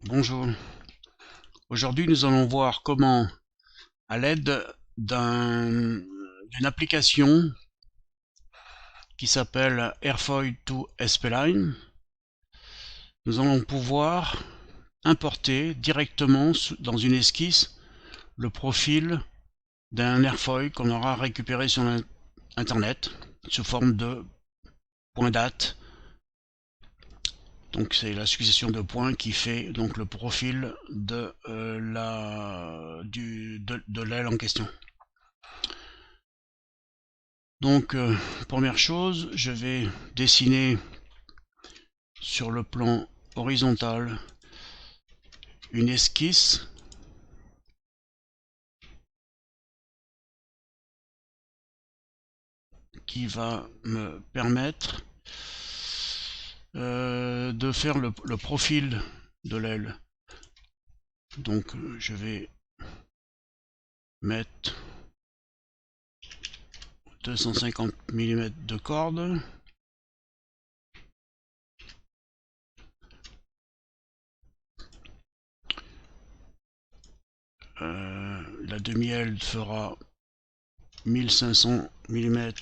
Bonjour, aujourd'hui nous allons voir comment, à l'aide d'une application qui s'appelle Airfoil to SPLine, nous allons pouvoir importer directement dans une esquisse le profil d'un airfoil qu'on aura récupéré sur internet sous forme de point date. Donc c'est la succession de points qui fait donc le profil de l'aile en question. Donc première chose, je vais dessiner sur le plan horizontal une esquisse qui va me permettre de faire le profil de l'aile. Donc je vais mettre 250 mm de corde. La demi-aile fera 1500 mm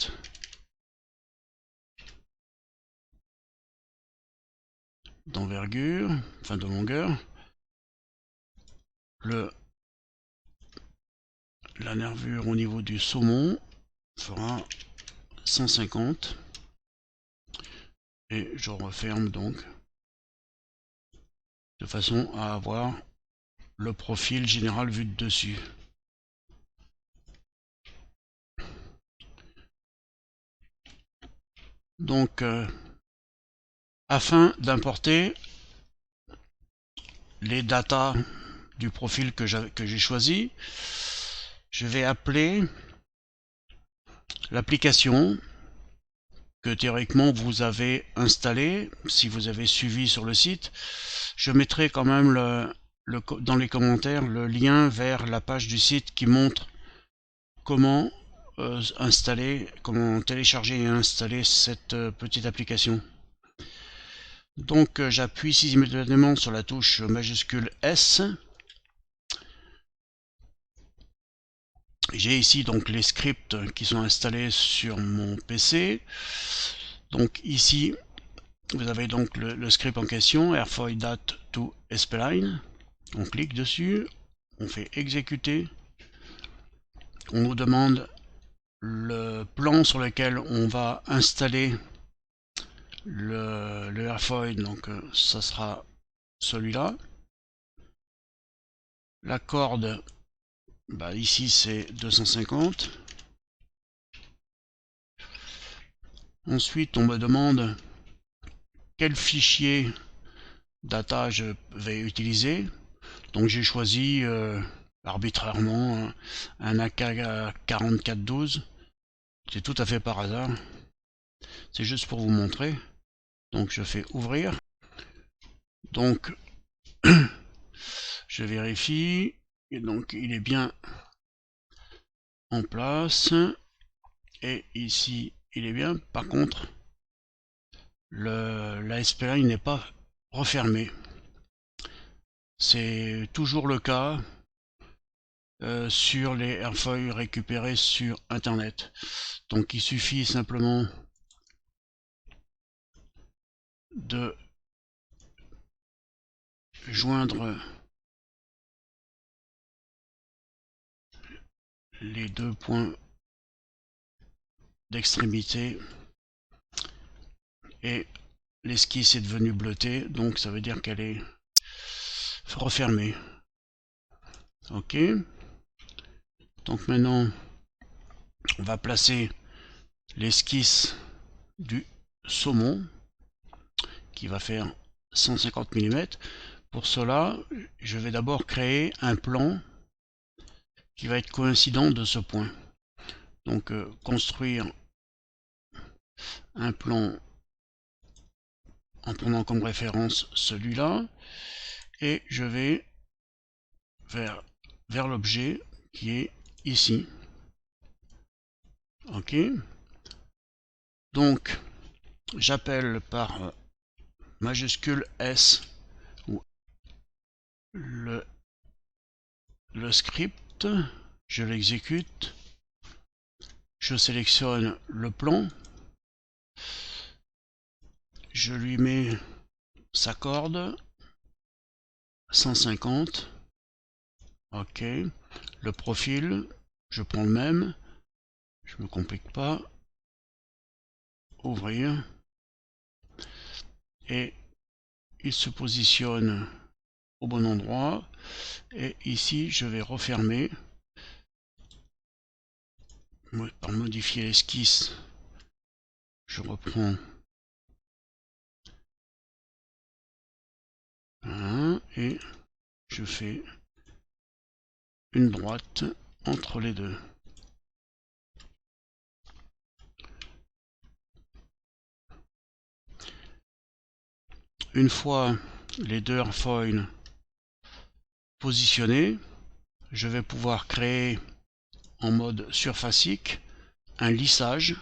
d'envergure, enfin de longueur. La nervure au niveau du saumon fera 150 et je referme donc de façon à avoir le profil général vu de dessus. Donc afin d'importer les datas du profil que j'ai choisi, je vais appeler l'application que théoriquement vous avez installée si vous avez suivi sur le site. Je mettrai quand même dans les commentaires le lien vers la page du site qui montre comment comment télécharger et installer cette petite application. Donc j'appuie simultanément sur la touche majuscule S. J'ai ici donc les scripts qui sont installés sur mon PC. Donc ici vous avez donc le script en question, airfoil date to SPLine. On clique dessus, on fait exécuter. On nous demande le plan sur lequel on va installer le airfoil, donc ça sera celui-là. La corde, bah ici c'est 250. Ensuite on me demande quel fichier data je vais utiliser. Donc j'ai choisi arbitrairement un AK4412. C'est tout à fait par hasard. C'est juste pour vous montrer. Donc je fais ouvrir. Donc je vérifie. Et donc il est bien en place. Et ici il est bien. Par contre, la SPLine n'est pas refermée. C'est toujours le cas sur les airfoils récupérés sur internet. Donc il suffit simplement de joindre les deux points d'extrémité et l'esquisse est devenue bleutée, donc ça veut dire qu'elle est refermée. Ok, donc maintenant on va placer l'esquisse du saumon qui va faire 150 mm. Pour cela, je vais d'abord créer un plan qui va être coïncident de ce point. Donc construire un plan en prenant comme référence celui-là, et je vais vers l'objet qui est ici. Ok, donc j'appelle par majuscule S ou le script, je l'exécute, je sélectionne le plan, je lui mets sa corde, 150, ok, le profil, je prends le même, je me complique pas, ouvrir, et il se positionne au bon endroit, et ici je vais refermer, par modifier l'esquisse, je reprends un, et je fais une droite entre les deux. Une fois les deux airfoils positionnés, je vais pouvoir créer en mode surfacique un lissage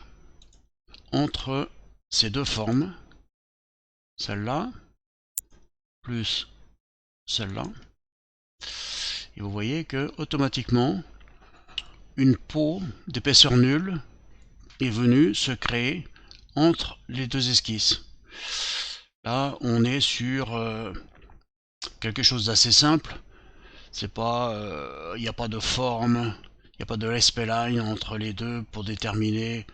entre ces deux formes, celle-là plus celle-là, et vous voyez que automatiquement une peau d'épaisseur nulle est venue se créer entre les deux esquisses. Là on est sur quelque chose d'assez simple, c'est pas, il n'y a pas de forme, il n'y a pas de spline entre les deux pour déterminer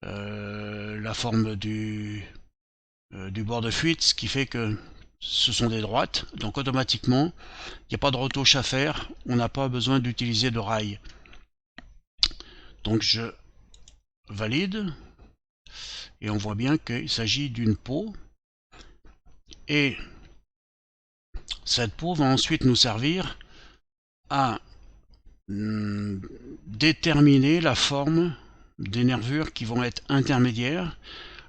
la forme du bord de fuite, ce qui fait que ce sont des droites, donc automatiquement il n'y a pas de retouche à faire, on n'a pas besoin d'utiliser de rails. Donc je valide, et on voit bien qu'il s'agit d'une peau, et cette peau va ensuite nous servir à déterminer la forme des nervures qui vont être intermédiaires,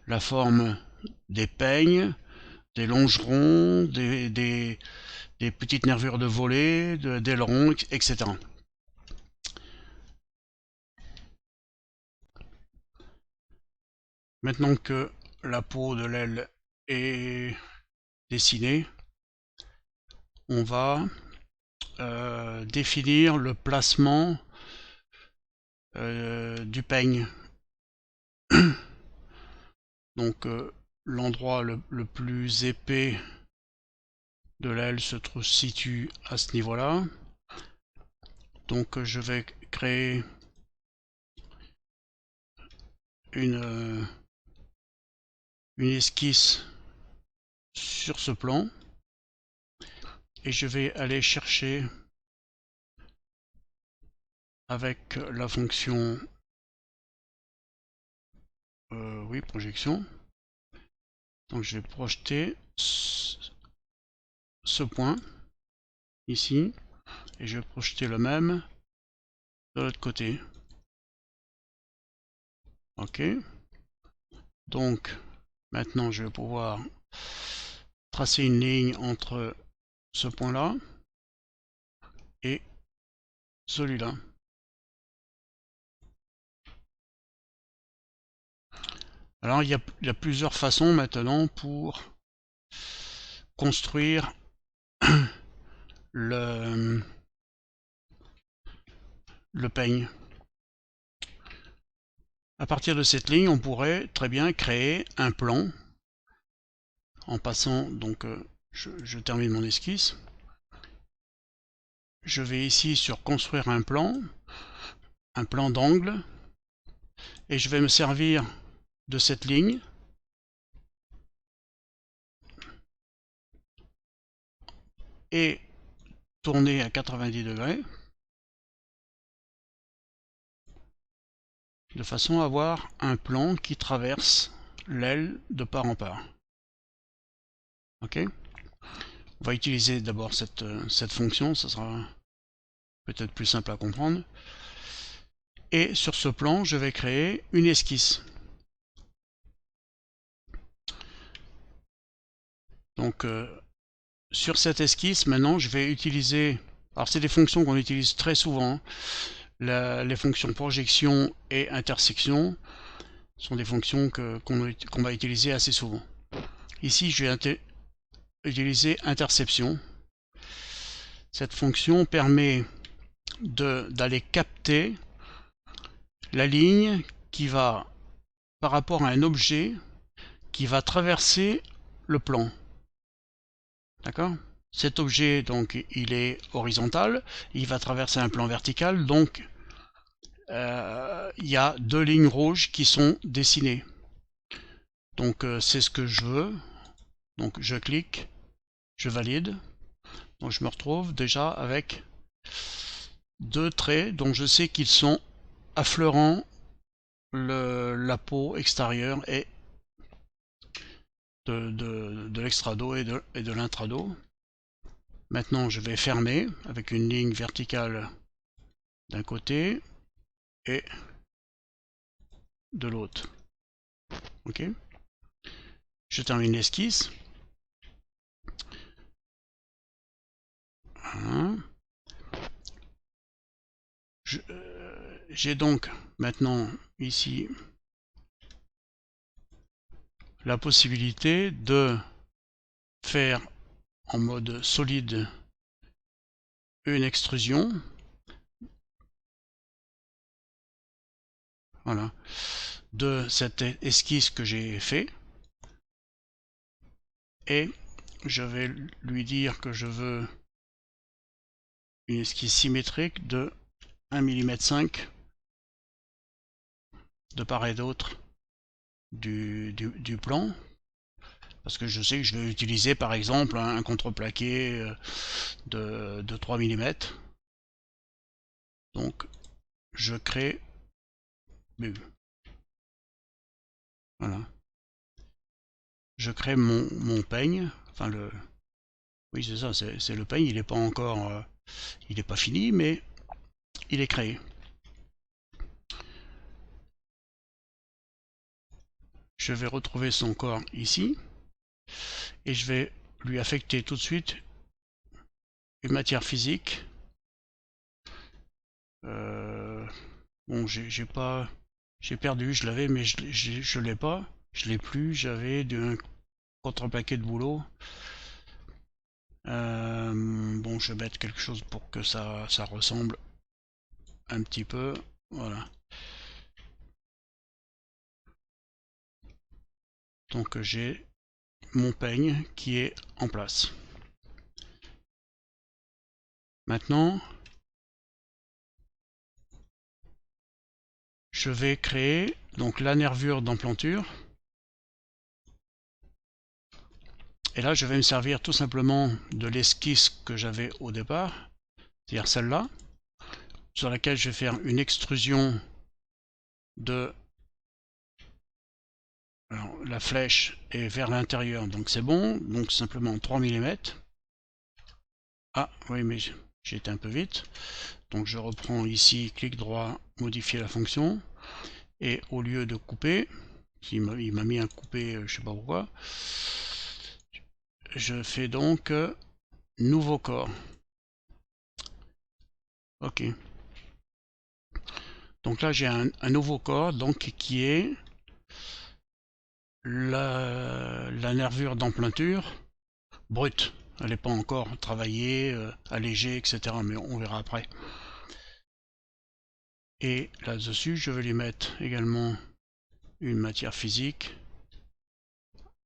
la forme des peignes, des longerons, des petites nervures de volée, d'ailerons, etc. Maintenant que la peau de l'aile est dessinée, on va définir le placement du peigne. Donc l'endroit le plus épais de l'aile se situe à ce niveau-là. Donc je vais créer une esquisse sur ce plan, et je vais aller chercher avec la fonction oui, projection. Donc je vais projeter ce point ici, et je vais projeter le même de l'autre côté. Ok, donc maintenant je vais pouvoir tracer une ligne entre ce point là et celui-là. Alors il y a plusieurs façons maintenant pour construire le peigne. À partir de cette ligne, on pourrait très bien créer un plan en passant, donc je termine mon esquisse. Je vais ici sur construire un plan d'angle, et je vais me servir de cette ligne et tourner à 90 degrés de façon à avoir un plan qui traverse l'aile de part en part. Ok, on va utiliser d'abord cette fonction, ça sera peut-être plus simple à comprendre. Et sur ce plan, je vais créer une esquisse. Donc sur cette esquisse, maintenant, je vais utiliser... Alors c'est des fonctions qu'on utilise très souvent. Les fonctions projection et intersection sont des fonctions qu'on va utiliser assez souvent. Ici, je vais utiliser interception. Cette fonction permet d'aller capter la ligne qui va, par rapport à un objet, qui va traverser le plan. D'accord? Cet objet, donc, il est horizontal, il va traverser un plan vertical, donc il y a deux lignes rouges qui sont dessinées. Donc c'est ce que je veux. Donc je clique, je valide. Donc je me retrouve déjà avec deux traits dont je sais qu'ils sont affleurant la peau extérieure et de l'extrado et de l'intrado. Maintenant je vais fermer avec une ligne verticale d'un côté et de l'autre. Ok. Je termine l'esquisse. Voilà. J'ai donc maintenant ici la possibilité de faire en mode solide une extrusion. Voilà. De cette esquisse que j'ai fait. Et je vais lui dire que je veux une esquisse symétrique de 1,5 mm de part et d'autre du plan, parce que je sais que je vais utiliser par exemple un contreplaqué de 3 mm. Donc je crée, voilà, je crée mon peigne, enfin oui c'est ça, c'est le peigne, il n'est pas encore, il n'est pas fini, mais il est créé. Je vais retrouver son corps ici et je vais lui affecter tout de suite une matière physique. Bon, j'ai perdu, je l'avais, mais je l'ai pas, je l'ai plus. J'avais un contreplaqué de boulot. Bon, je vais mettre quelque chose pour que ça ressemble un petit peu. Voilà. Donc j'ai mon peigne qui est en place. Maintenant, je vais créer donc la nervure d'emplanture. Et là, je vais me servir tout simplement de l'esquisse que j'avais au départ, c'est-à-dire celle-là, sur laquelle je vais faire une extrusion de... Alors, la flèche est vers l'intérieur, donc c'est bon, donc simplement 3 mm. Ah, oui, mais j'ai été un peu vite. Donc je reprends ici, clic droit, modifier la fonction, et au lieu de couper, il m'a mis un coupé, je sais pas pourquoi, je fais donc nouveau corps. Ok. Donc là j'ai un nouveau corps donc qui est la nervure d'emplanture brute. Elle n'est pas encore travaillée, allégée, etc. Mais on verra après. Et là-dessus, je vais lui mettre également une matière physique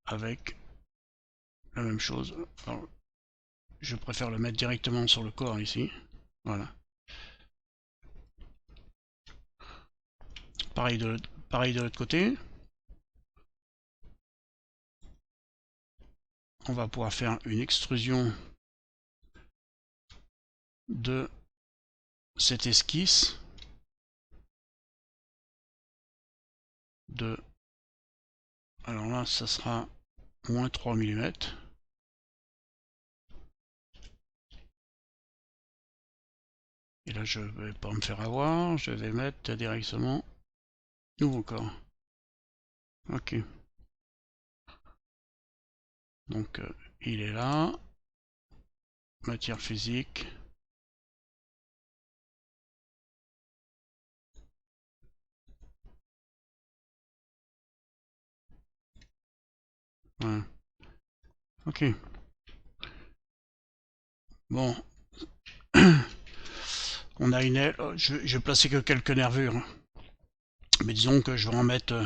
avec la même chose. Alors, je préfère le mettre directement sur le corps ici. Voilà. Pareil de l'autre côté. On va pouvoir faire une extrusion de cette esquisse de... Alors là, ça sera moins 3 mm. Et là, je vais pas me faire avoir. Je vais mettre directement nouveau corps. Ok. Donc, il est là. Matière physique. Voilà. Ok. Bon, on a une aile, je vais placer que quelques nervures, mais disons que je vais en mettre,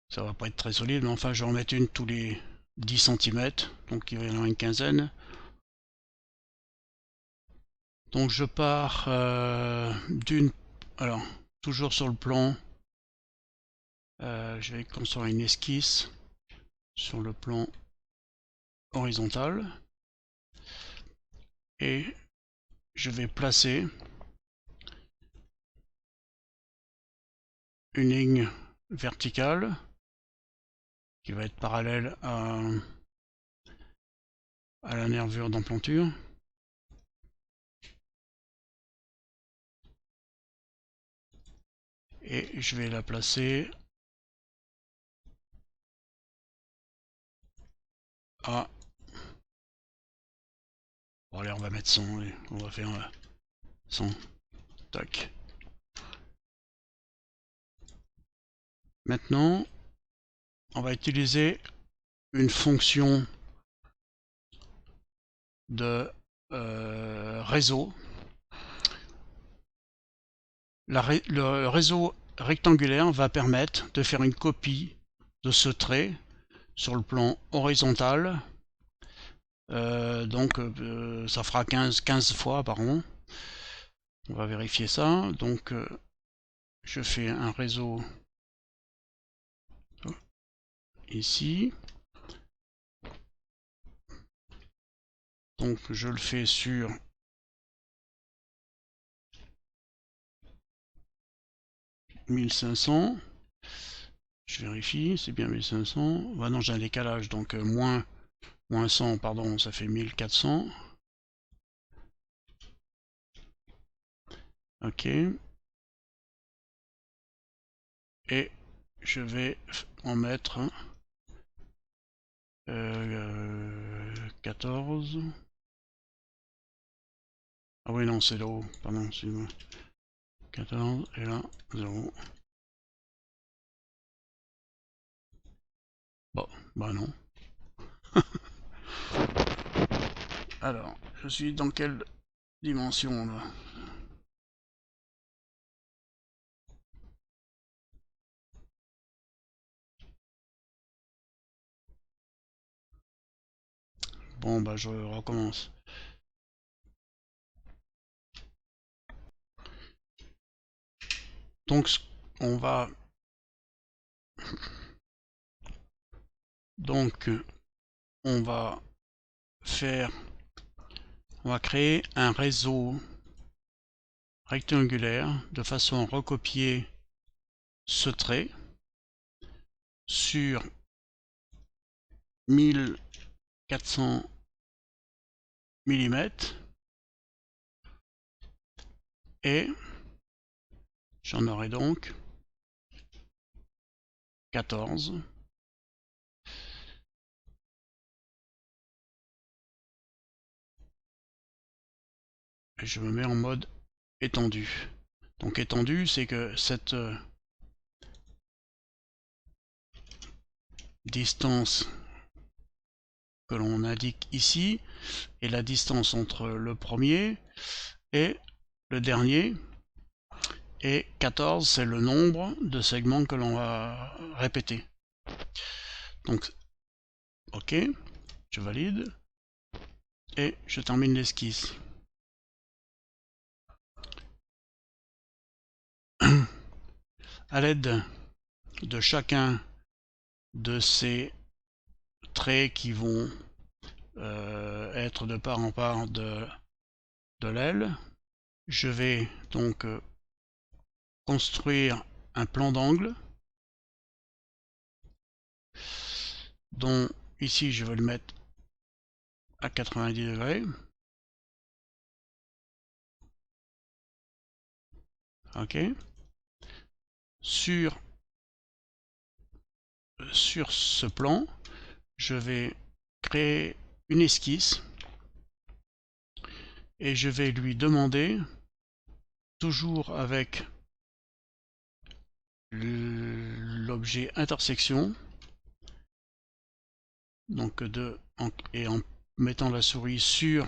ça va pas être très solide, mais enfin je vais en mettre une tous les 10 cm, donc il va y en avoir une quinzaine. Donc je pars alors toujours sur le plan, je vais construire une esquisse sur le plan horizontal et je vais placer une ligne verticale qui va être parallèle à la nervure d'emplanture. Et je vais la placer à... Bon allez, on va mettre 100, on va faire 100. Tac. Maintenant, on va utiliser une fonction de réseau. Le réseau rectangulaire va permettre de faire une copie de ce trait sur le plan horizontal. Donc ça fera 15 fois par an. On va vérifier ça. Donc je fais un réseau ici. Donc je le fais sur 1500. Je vérifie, c'est bien 1500. Bah non, j'ai un décalage, donc moins 100, pardon, ça fait 1400. Ok. Et je vais en mettre 14. Ah oui, non, c'est le haut, pardon, c'est 14, et là, 0. Bon, bah non. Alors, je suis dans quelle dimension là? Bon, bah je recommence. Donc, on va... Donc, on va faire... On va créer un réseau rectangulaire de façon à recopier ce trait sur 1400 mm et j'en aurai donc 14. Et je me mets en mode étendu. Donc étendu, c'est que cette distance que l'on indique ici est la distance entre le premier et le dernier. Et 14, c'est le nombre de segments que l'on va répéter. Donc, ok, je valide. Et je termine l'esquisse. À l'aide de chacun de ces traits qui vont être de part en part de l'aile, je vais donc construire un plan d'angle dont ici je vais le mettre à 90 degrés. Ok. Sur ce plan, je vais créer une esquisse et je vais lui demander, toujours avec l'objet intersection, donc et en mettant la souris sur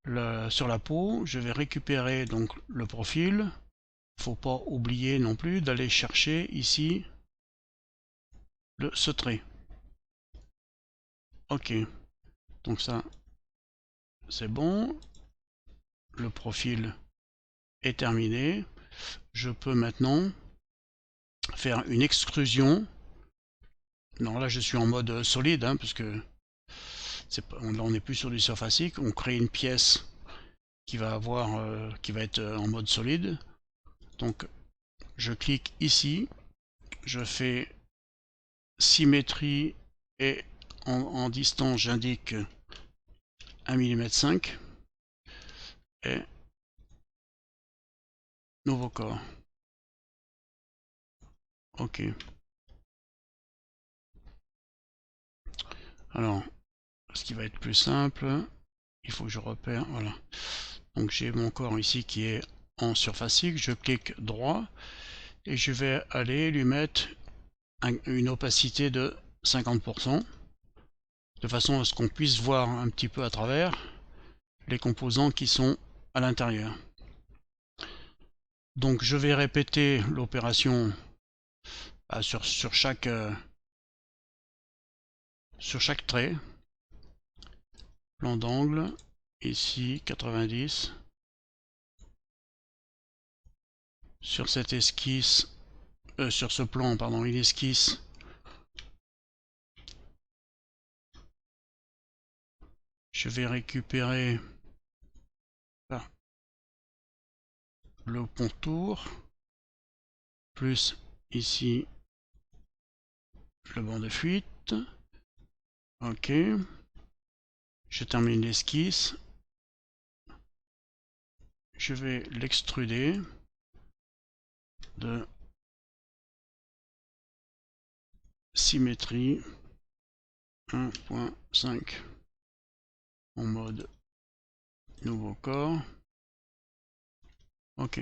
sur la peau, je vais récupérer donc le profil. Faut pas oublier non plus d'aller chercher ici ce trait. Ok, donc ça c'est bon, le profil est terminé. Je peux maintenant faire une extrusion. Non, là je suis en mode solide, hein, parce que là on n'est plus sur du surfacique. On crée une pièce qui va être en mode solide. Donc je clique ici, je fais symétrie et en distance j'indique 1,5 mm et nouveau corps. Ok. Alors, ce qui va être plus simple, il faut que je repère, voilà. Donc j'ai mon corps ici qui est en surfacique, je clique droit et je vais aller lui mettre une opacité de 50%, de façon à ce qu'on puisse voir un petit peu à travers les composants qui sont à l'intérieur. Donc je vais répéter l'opération sur chaque trait. Plan d'angle, ici 90. Sur cette esquisse, sur ce plan, pardon, une esquisse. Je vais récupérer le contour, plus ici le banc de fuite. Ok. Je termine l'esquisse. Je vais l'extruder de symétrie 1.5 en mode nouveau corps. Ok.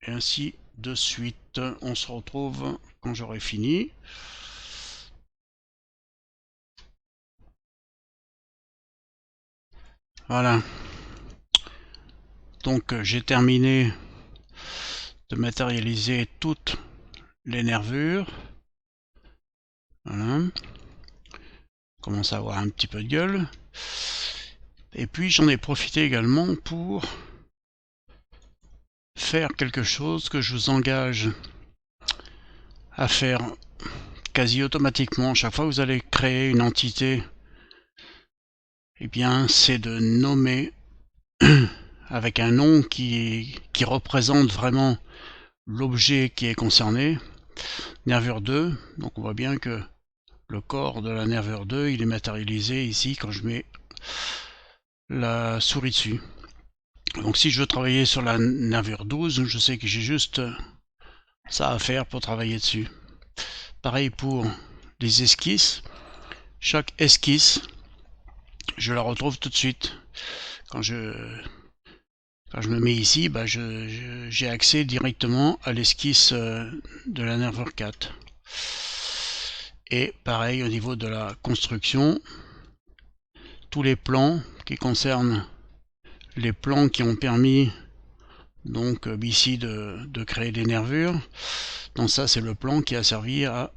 Et ainsi de suite. On se retrouve quand j'aurai fini. Voilà. Donc j'ai terminé de matérialiser toutes les nervures. Voilà. Commence à avoir un petit peu de gueule. Et puis j'en ai profité également pour faire quelque chose que je vous engage à faire quasi automatiquement. Chaque fois que vous allez créer une entité, eh bien c'est de nommer avec un nom qui représente vraiment l'objet qui est concerné. Nervure 2, donc on voit bien que le corps de la nervure 2, il est matérialisé ici quand je mets la souris dessus. Donc si je veux travailler sur la nervure 12, je sais que j'ai juste ça à faire pour travailler dessus. Pareil pour les esquisses. Chaque esquisse, je la retrouve tout de suite. Quand je me mets ici, bah j'ai accès directement à l'esquisse de la nervure 4. Et pareil au niveau de la construction, tous les plans qui concernent les plans qui ont permis donc ici de créer des nervures. Donc ça c'est le plan qui a servi à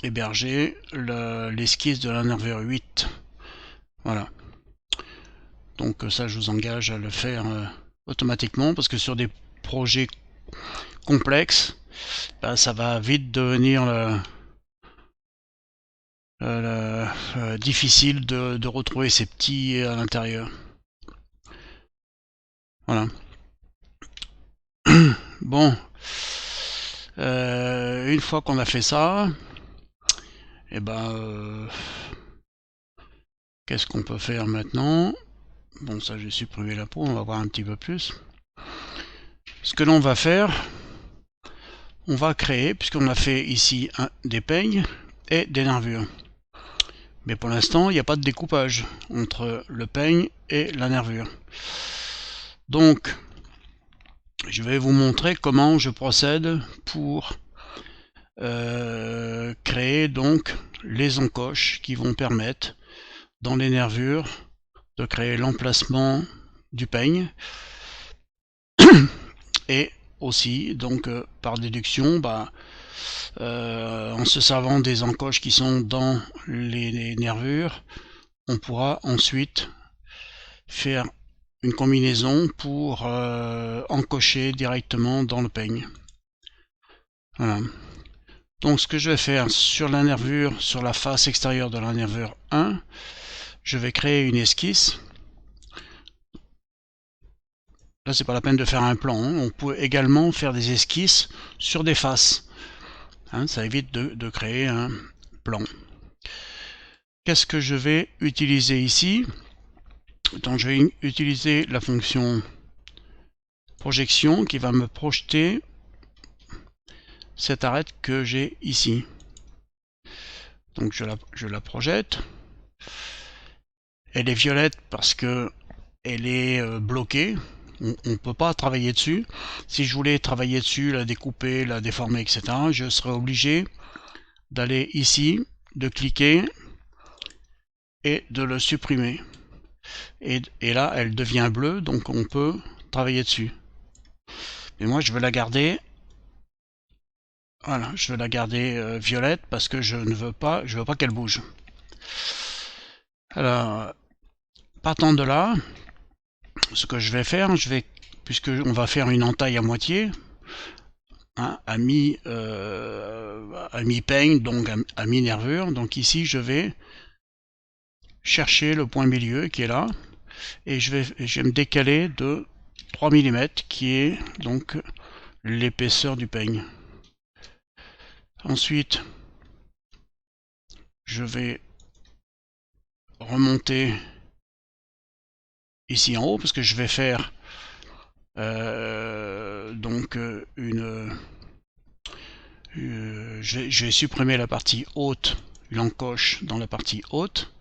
héberger l'esquisse de la nervure 8. Voilà. Donc ça je vous engage à le faire automatiquement parce que sur des projets complexes, bah, ça va vite devenir difficile de retrouver ces petits à l'intérieur. Voilà. Bon, une fois qu'on a fait ça, et ben qu'est-ce qu'on peut faire maintenant? Bon, ça j'ai supprimé la peau, on va voir un petit peu plus. Ce que l'on va faire, on va créer, puisqu'on a fait ici des peignes et des nervures. Mais pour l'instant, il n'y a pas de découpage entre le peigne et la nervure. Donc, je vais vous montrer comment je procède pour créer donc les encoches qui vont permettre dans les nervures de créer l'emplacement du peigne. Et aussi, donc par déduction, en se servant des encoches qui sont dans les nervures, on pourra ensuite faire une combinaison pour encocher directement dans le peigne. Voilà. Donc ce que je vais faire sur la nervure, sur la face extérieure de la nervure 1, je vais créer une esquisse. Là, c'est pas la peine de faire un plan, hein. On peut également faire des esquisses sur des faces. Hein, ça évite de créer un plan. Qu'est-ce que je vais utiliser ici? Donc, je vais utiliser la fonction projection qui va me projeter cette arête que j'ai ici. Donc, je la projette. Elle est violette parce que elle est bloquée. On ne peut pas travailler dessus. Si je voulais travailler dessus, la découper, la déformer, etc., je serais obligé d'aller ici, de cliquer et de le supprimer. Et là, elle devient bleue, donc on peut travailler dessus. Mais moi, je veux la garder. Voilà, je veux la garder violette parce que je veux pas qu'elle bouge. Alors, partant de là, ce que je vais faire, puisque on va faire une entaille à moitié, hein, à mi-peigne, donc à mi-nervure. Donc ici, je vais chercher le point milieu qui est là, et je vais me décaler de 3 mm, qui est donc l'épaisseur du peigne. Ensuite, je vais remonter ici en haut, parce que je vais faire je vais supprimer la partie haute, l'encoche dans la partie haute.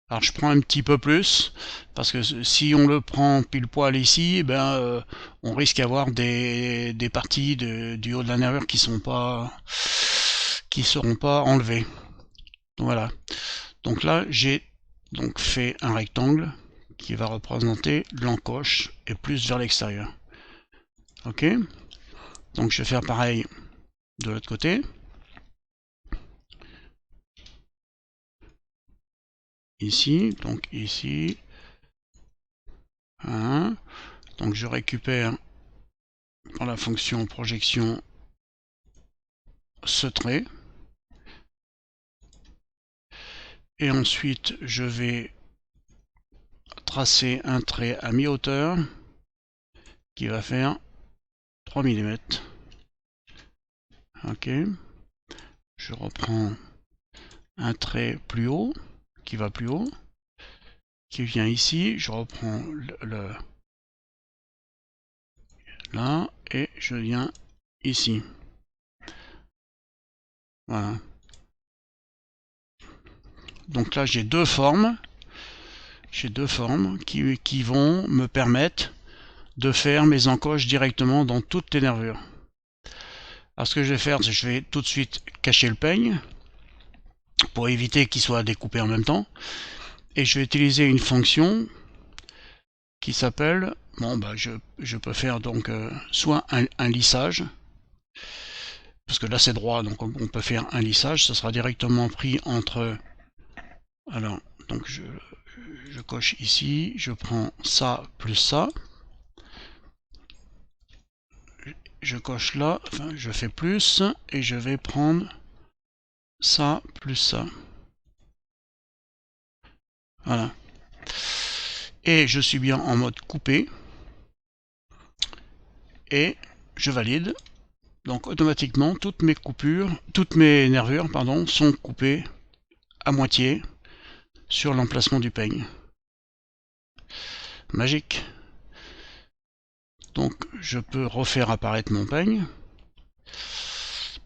Alors je prends un petit peu plus, parce que si on le prend pile poil ici, on risque d'avoir des parties du haut de la nervure qui seront pas enlevées. Donc voilà. Donc là, j'ai donc fait un rectangle qui va représenter l'encoche et plus vers l'extérieur. Ok. Donc je vais faire pareil de l'autre côté. Ici, donc ici. Hein. Donc je récupère dans la fonction projection ce trait. Et ensuite, je vais tracer un trait à mi-hauteur qui va faire 3 mm. Ok. Je reprends un trait plus haut, qui va plus haut, qui vient ici. Je reprends là, et je viens ici. Voilà. Donc là, j'ai deux formes. J'ai deux formes qui vont me permettre de faire mes encoches directement dans toutes les nervures. Alors ce que je vais faire, c'est que je vais tout de suite cacher le peigne pour éviter qu'il soit découpé en même temps. Et je vais utiliser une fonction qui s'appelle, je peux faire donc soit un lissage, parce que là c'est droit, donc on peut faire un lissage, ça sera directement pris entre, alors, donc je coche ici, je prends ça plus ça, je coche là, enfin je fais plus, et je vais prendre ça plus ça. Voilà. Et je suis bien en mode coupé, et je valide. Donc automatiquement, toutes mes nervures, sont coupées à moitié sur l'emplacement du peigne. Magique. Donc je peux refaire apparaître mon peigne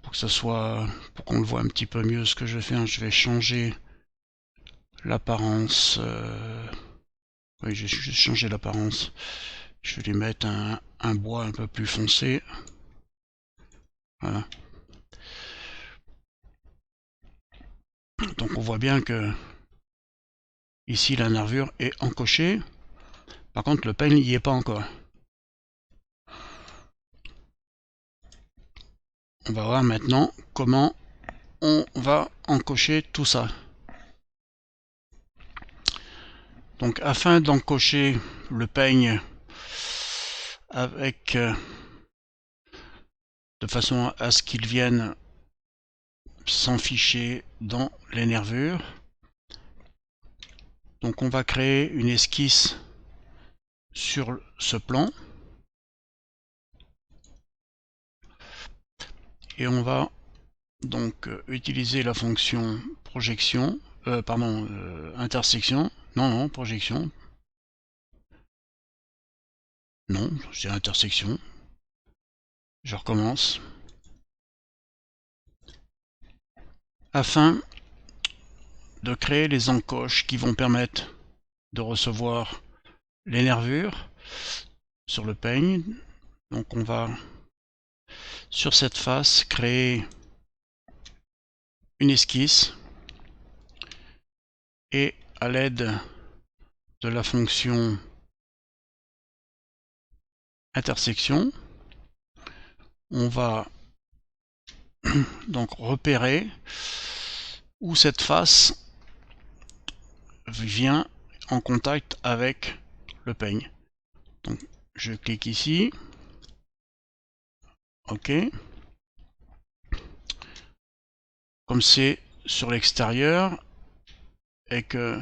pour qu'on le voit un petit peu mieux. Ce que je vais faire, je vais changer l'apparence. Oui, j'ai juste changé l'apparence. Je vais lui mettre un bois un peu plus foncé. Voilà. Donc on voit bien que Ici, la nervure est encochée. Par contre, le peigne n'y est pas encore. On va voir maintenant comment on va encocher tout ça. Donc, afin d'encocher le peigne avec de façon à ce qu'il vienne s'enficher dans les nervures, donc on va créer une esquisse sur ce plan et on va donc utiliser la fonction projection, intersection, non, projection, non, c'est intersection, je recommence, afin de créer les encoches qui vont permettre de recevoir les nervures sur le peigne. Donc on va sur cette face créer une esquisse et à l'aide de la fonction intersection, on va donc repérer où cette face vient en contact avec le peigne. Donc je clique ici, ok. Comme c'est sur l'extérieur et que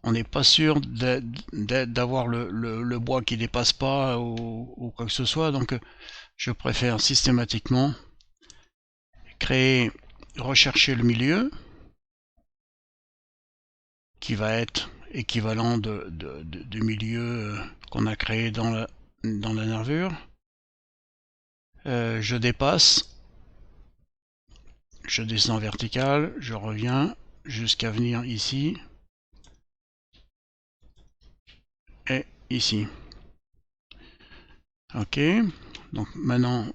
on n'est pas sûr d'avoir le bois qui dépasse pas ou quoi que ce soit, donc je préfère systématiquement rechercher le milieu qui va être équivalent du milieu qu'on a créé dans la nervure. Je dépasse, je descends vertical, je reviens jusqu'à venir ici et ici. Ok, donc maintenant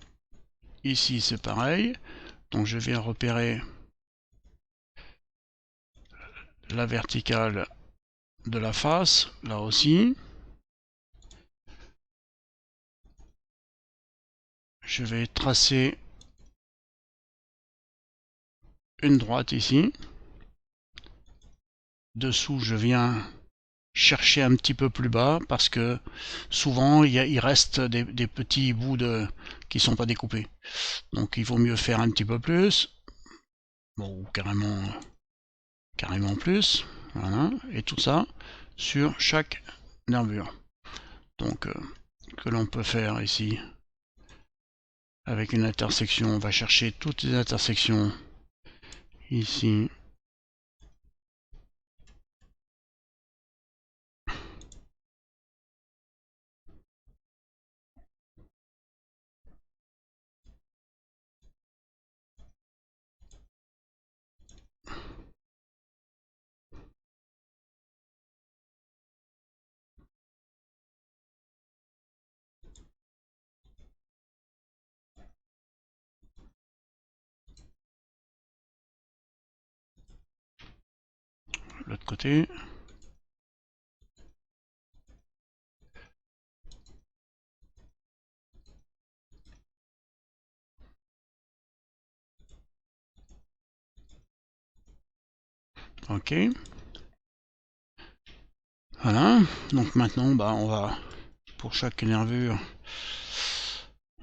ici c'est pareil, donc je viens repérer la verticale de la face, là aussi. Je vais tracer une droite ici. Dessous, je viens chercher un petit peu plus bas parce que souvent il reste des petits bouts qui sont pas découpés. Donc il vaut mieux faire un petit peu plus, bon, ou carrément plus, voilà, et tout ça sur chaque nervure. Donc que l'on peut faire ici avec une intersection, on va chercher toutes les intersections ici. L'autre côté. Ok. Voilà. Donc maintenant, on va, pour chaque nervure,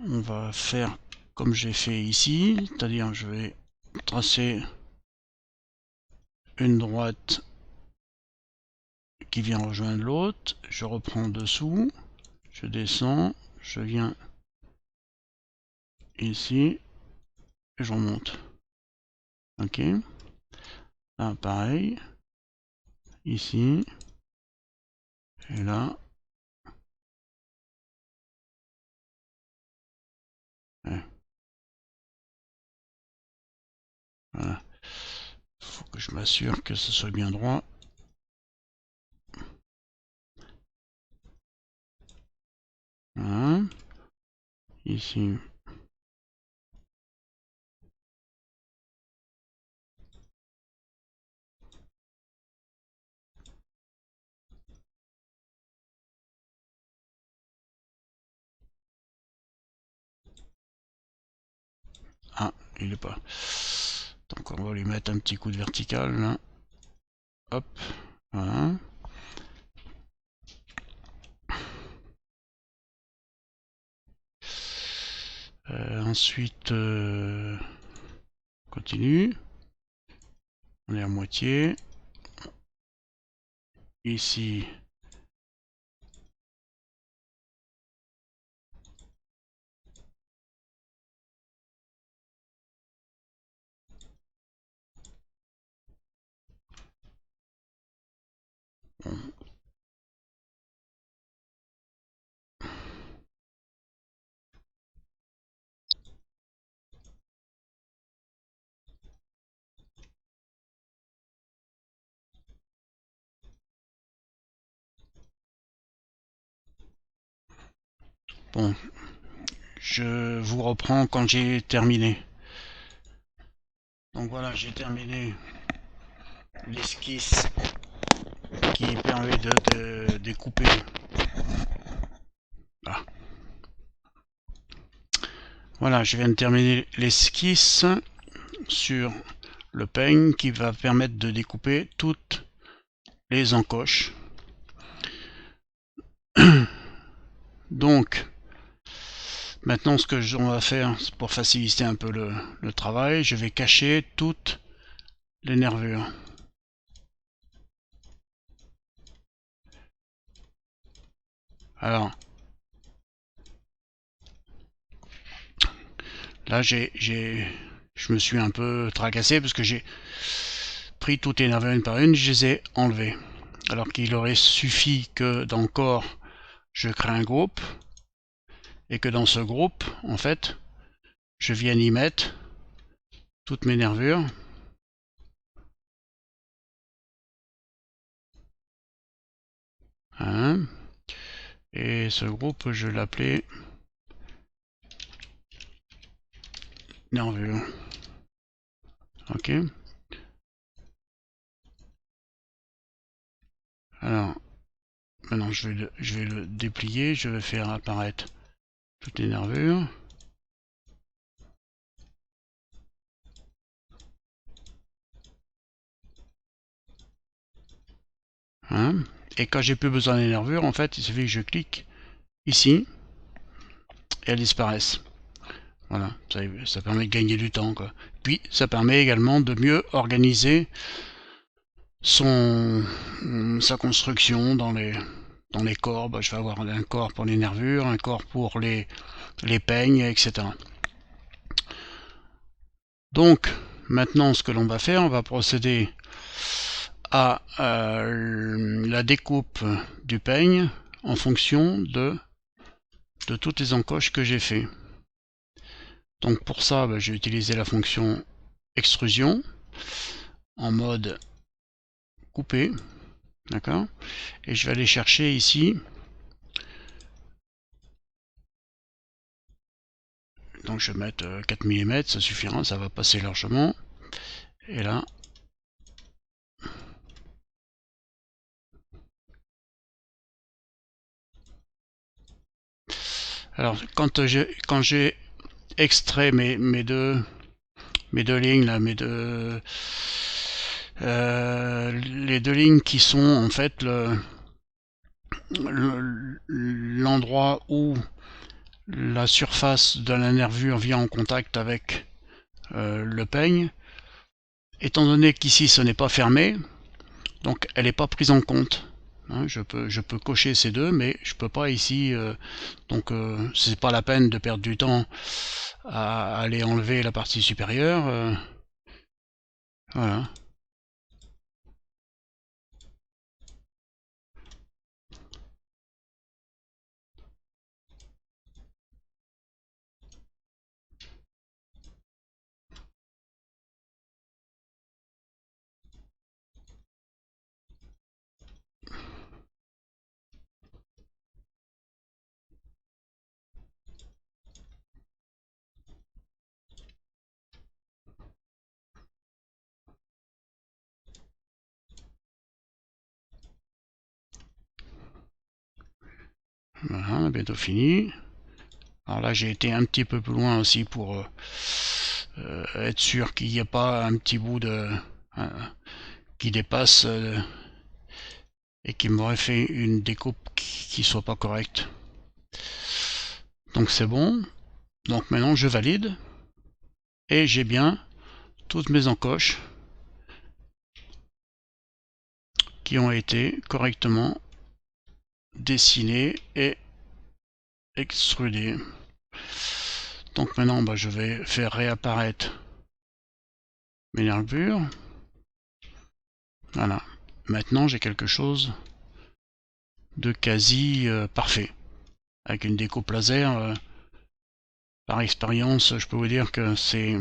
on va faire comme j'ai fait ici, c'est-à-dire je vais tracer une droite qui vient rejoindre l'autre, je reprends dessous, je descends, je viens ici et je remonte. Ok. Là pareil, ici et là. Ouais. Voilà. Faut que je m'assure que ce soit bien droit. Voilà. Ici. il est pas. Donc on va lui mettre un petit coup de vertical là. Hop, voilà. Ensuite, continue. On est à moitié. Ici. Bon, je vous reprends quand j'ai terminé. Donc voilà, j'ai terminé l'esquisse qui permet de découper. Ah. Voilà, je viens de terminer l'esquisse sur le peigne qui va permettre de découper toutes les encoches. Donc, maintenant ce que on va faire pour faciliter un peu le travail, je vais cacher toutes les nervures. Alors, là je me suis un peu tracassé parce que j'ai pris toutes les nervures une par une, je les ai enlevées. Alors qu'il aurait suffi que dans le corps, je crée un groupe, et que dans ce groupe, en fait, je vienne y mettre toutes mes nervures. Hein, et ce groupe, je l'appelais nervure. Ok. Alors, maintenant je vais le déplier, je vais faire apparaître toutes les nervures. Hein, et quand j'ai plus besoin des nervures, en fait, il suffit que je clique ici et elles disparaissent. Voilà, ça permet de gagner du temps, quoi. Puis ça permet également de mieux organiser sa construction dans les corps. Bah, je vais avoir un corps pour les nervures, un corps pour les peignes, etc. Donc maintenant ce que l'on va faire, on va procéder à la découpe du peigne en fonction de toutes les encoches que j'ai fait. Donc pour ça, bah, j'ai utilisé la fonction extrusion en mode coupé, d'accord, et je vais aller chercher ici. Donc je vais mettre 4 mm, ça suffira, ça va passer largement. Et là, alors quand j'ai extrait mes deux lignes là, les deux lignes qui sont en fait l'endroit où la surface de la nervure vient en contact avec le peigne. Étant donné qu'ici ce n'est pas fermé, donc elle n'est pas prise en compte. Hein, je peux cocher ces deux, mais je peux pas ici. Donc c'est pas la peine de perdre du temps à aller enlever la partie supérieure. Voilà. Voilà, bientôt fini. Alors là, j'ai été un petit peu plus loin aussi pour être sûr qu'il n'y ait pas un petit bout de qui dépasse et qui m'aurait fait une découpe qui soit pas correcte. Donc c'est bon. Donc maintenant je valide et j'ai bien toutes mes encoches qui ont été correctement dessinées et extrudées. Donc maintenant je vais faire réapparaître mes nervures. Voilà. Maintenant j'ai quelque chose de quasi parfait. Avec une découpe laser, par expérience, je peux vous dire que c'est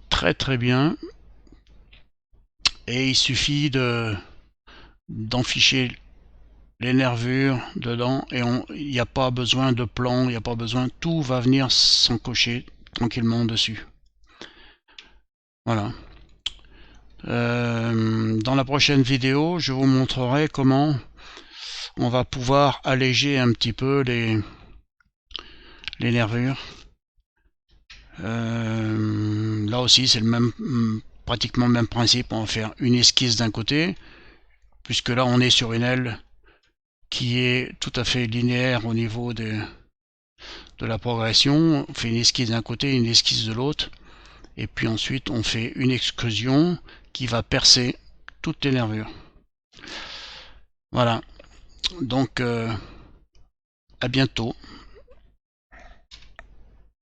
très très bien. Et il suffit d'enficher les nervures dedans et il n'y a pas besoin de plan, il n'y a pas besoin, tout va venir s'encocher tranquillement dessus. Voilà. Dans la prochaine vidéo, je vous montrerai comment on va pouvoir alléger un petit peu les nervures. Là aussi, c'est pratiquement le même principe. On va faire une esquisse d'un côté, puisque là, on est sur une aile qui est tout à fait linéaire au niveau de la progression. On fait une esquisse d'un côté, une esquisse de l'autre, et puis ensuite, on fait une extrusion qui va percer toutes les nervures. Voilà. Donc, à bientôt.